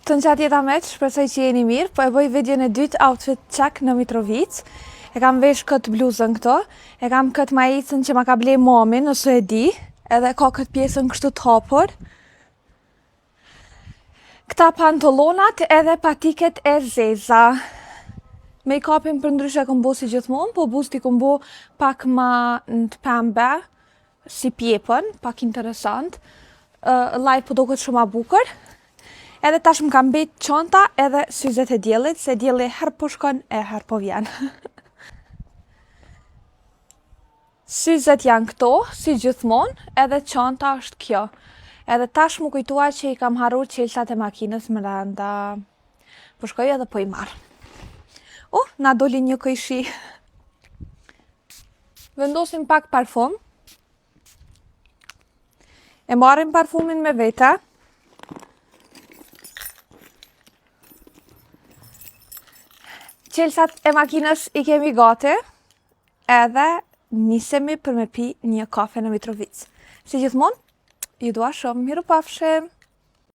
Të në qatë jeta meq, shpresoj që jeni mirë, po e bëj videon e dytë outfit check në Mitrovic. E kam vesh këtë bluzën këto, e kam këtë majicën që ma ka blej mami, nëse e di, edhe ka këtë pjesën kështu të hapur. Këta pantolonat edhe patiket e zeza. Make-upin për ndryshe këm bo si gjithmonë, po busti këm bo pak ma në të pembe, si pjepën, pak interesant. Live po do këtë shumë a bukur. Edhe tash më kam bet çanta edhe syzet e diellit, se dielli her po shkon e her po vjen. Syzet janë këto, si gjithmonë, edhe çanta është kjo. Edhe tash më kujtua që i kam harruar çelësat e makinës brenda. Po shkoj edhe po i marr. Na doli një këjshi. Vendosim pak parfum. E marrim parfumin me vete. Çelësat e makinës i kemi gati, edhe nisemi për me pi një kafe në Mitrovic. Si gjithmonë, ju dua shumë, miru pafshim!